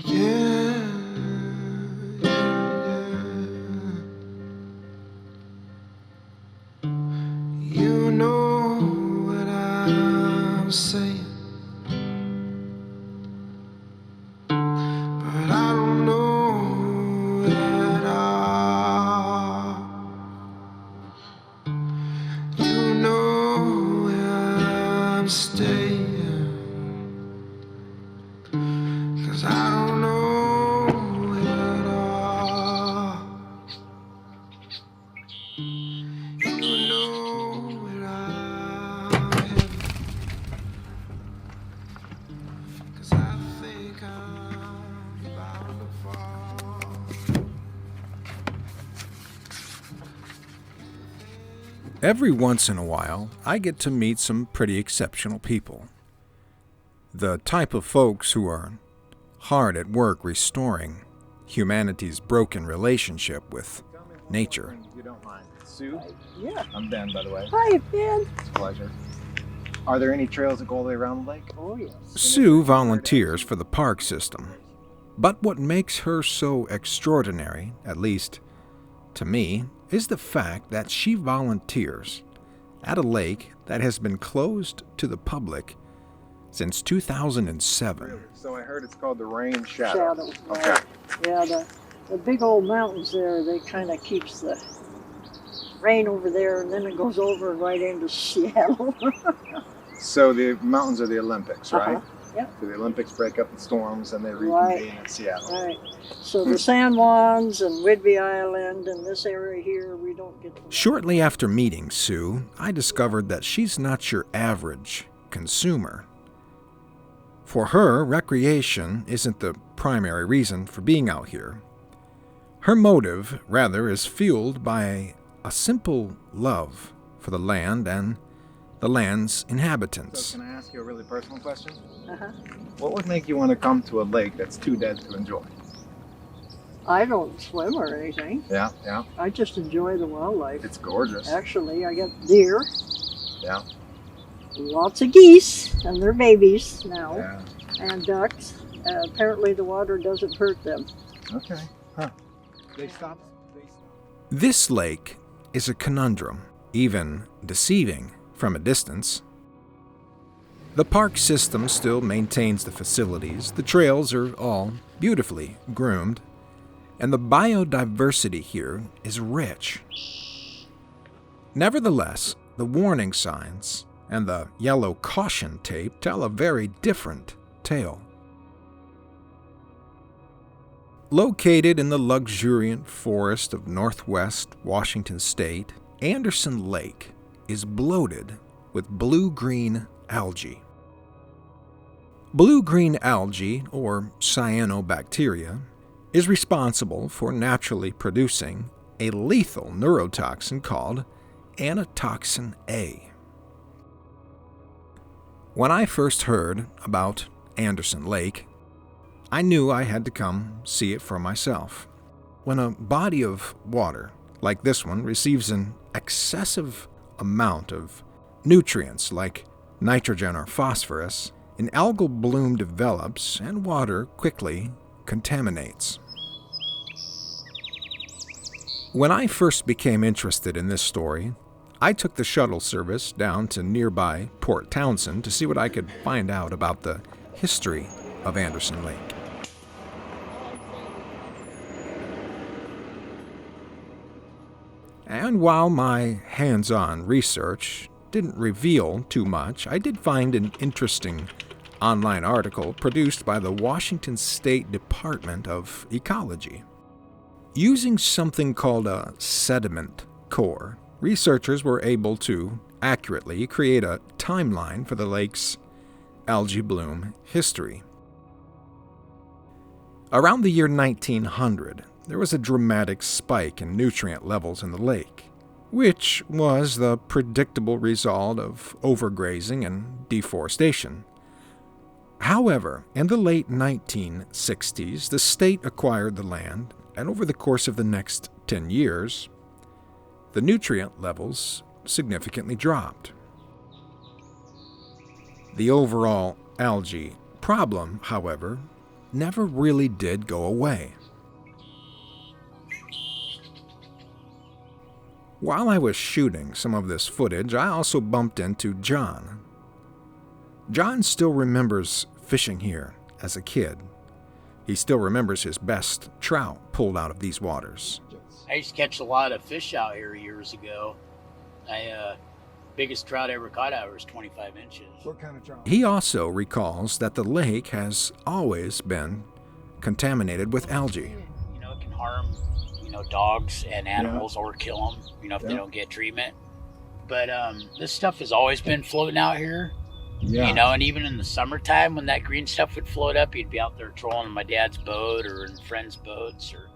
Yeah, yeah, yeah. You know what I'm saying, but I don't know at all. You know where I'm staying, 'cause I don't know at all. You know where I'm headed, 'cause I think I'm bound to fall. Every once in a while, I get to meet some pretty exceptional people. The type of folks who are hard at work restoring humanity's broken relationship with nature. If you don't mind. Sue? Yeah. I'm Ben, by the way. Hi, Ben. It's a pleasure. Are there any trails that go all the way around the lake? Oh, yes. Sue volunteers for the park system. But what makes her so extraordinary, at least to me, is the fact that she volunteers at a lake that has been closed to the public since 2007. So I heard it's called the Rain Shadow. Shadow. Okay. Right. Yeah, the big old mountains there, they kind of keeps the rain over there, and then it goes over right into Seattle. So the mountains are the Olympics, right? Uh-huh. Yep. So the Olympics break up in storms and they Right. reconvene in Seattle. Right. So the San Juans and Whidbey Island and this area here, we don't get to. Shortly after meeting Sue, I discovered that she's not your average consumer. For her, recreation isn't the primary reason for being out here. Her motive, rather, is fueled by a simple love for the land and the land's inhabitants. So can I ask you a really personal question? Uh-huh. What would make you want to come to a lake that's too dead to enjoy? I don't swim or anything. Yeah, yeah. I just enjoy the wildlife. It's gorgeous. Actually, I got deer, Yeah, lots of geese, and they're babies now, yeah. and ducks. Apparently the water doesn't hurt them. Okay. Huh. They stopped. This lake is a conundrum, even deceiving from a distance. The park system still maintains the facilities, the trails are all beautifully groomed, and the biodiversity here is rich. Nevertheless, the warning signs and the yellow caution tape tell a very different tale. Located in the luxuriant forest of northwest Washington state, Anderson Lake is bloated with blue-green algae. Blue-green algae, or cyanobacteria, is responsible for naturally producing a lethal neurotoxin called anatoxin A. When I first heard about Anderson Lake, I knew I had to come see it for myself. When a body of water like this one receives an excessive amount of nutrients like nitrogen or phosphorus, an algal bloom develops and water quickly contaminates. When I first became interested in this story, I took the shuttle service down to nearby Port Townsend to see what I could find out about the history of Anderson Lake. And while my hands-on research didn't reveal too much, I did find an interesting online article produced by the Washington State Department of Ecology. Using something called a sediment core, researchers were able to accurately create a timeline for the lake's algae bloom history. Around the year 1900, there was a dramatic spike in nutrient levels in the lake, which was the predictable result of overgrazing and deforestation. However, in the late 1960s, the state acquired the land, and over the course of the next 10 years, the nutrient levels significantly dropped. The overall algae problem, however, never really did go away. While I was shooting some of this footage, I also bumped into John. John still remembers fishing here as a kid. He still remembers his best trout pulled out of these waters. I used to catch a lot of fish out here years ago. Biggest trout I ever caught out here was 25 inches. What kind of trout? He also recalls that the lake has always been contaminated with algae. You know, it can harm, dogs and animals or kill them, if they don't get treatment. But this stuff has always been floating out here. Yeah. And even in the summertime when that green stuff would float up, you'd be out there trolling in my dad's boat or in friends' boats, or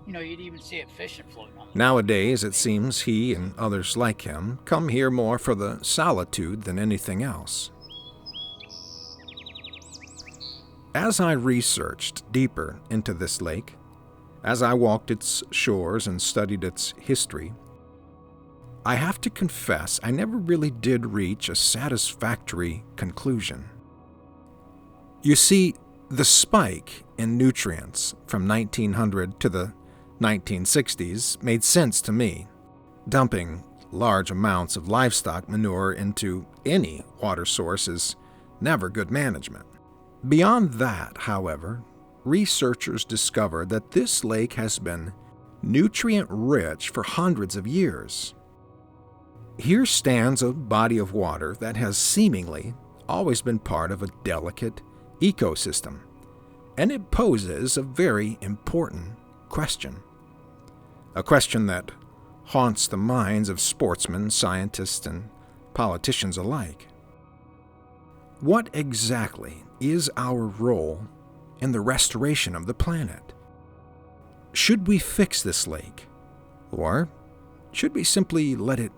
you'd even see it fishing floating on the Nowadays, it seems he and others like him come here more for the solitude than anything else. As I researched deeper into this lake, as I walked its shores and studied its history, I have to confess I never really did reach a satisfactory conclusion. You see, the spike in nutrients from 1900 to the 1960s made sense to me. Dumping large amounts of livestock manure into any water source is never good management. Beyond that, however, researchers discovered that this lake has been nutrient-rich for hundreds of years. Here stands a body of water that has seemingly always been part of a delicate ecosystem, and it poses a very important question. A question that haunts the minds of sportsmen, scientists, and politicians alike. What exactly is our role in the restoration of the planet? Should we fix this lake, or should we simply let it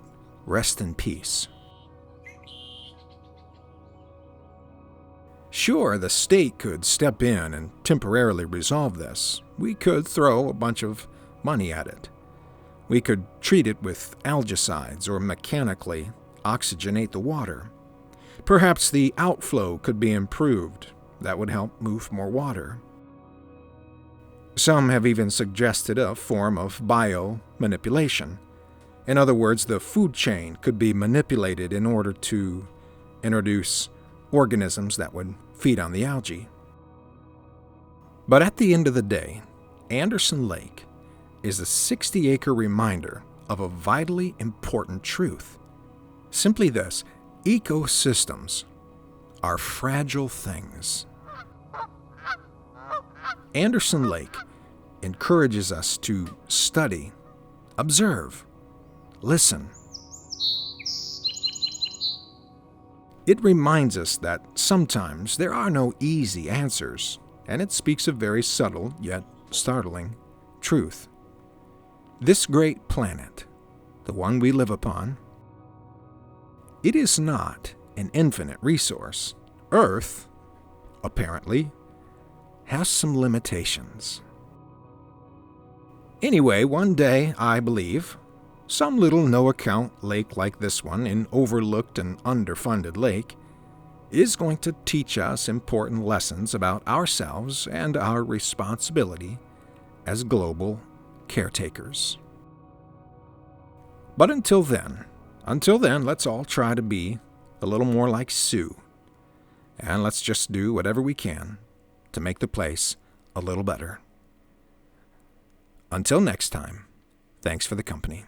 rest in peace? Sure, the state could step in and temporarily resolve this. We could throw a bunch of money at it. We could treat it with algicides or mechanically oxygenate the water. Perhaps the outflow could be improved. That would help move more water. Some have even suggested a form of biomanipulation. In other words, the food chain could be manipulated in order to introduce organisms that would feed on the algae. But at the end of the day, Anderson Lake is a 60-acre reminder of a vitally important truth. Simply this: ecosystems are fragile things. Anderson Lake encourages us to study, observe, listen. It reminds us that sometimes there are no easy answers, and it speaks a very subtle yet startling truth. This great planet, the one we live upon, it is not an infinite resource. Earth, apparently, has some limitations. Anyway, one day, I believe, some little no-account lake like this one, an overlooked and underfunded lake, is going to teach us important lessons about ourselves and our responsibility as global caretakers. But until then, let's all try to be a little more like Sue, and let's just do whatever we can to make the place a little better. Until next time, thanks for the company.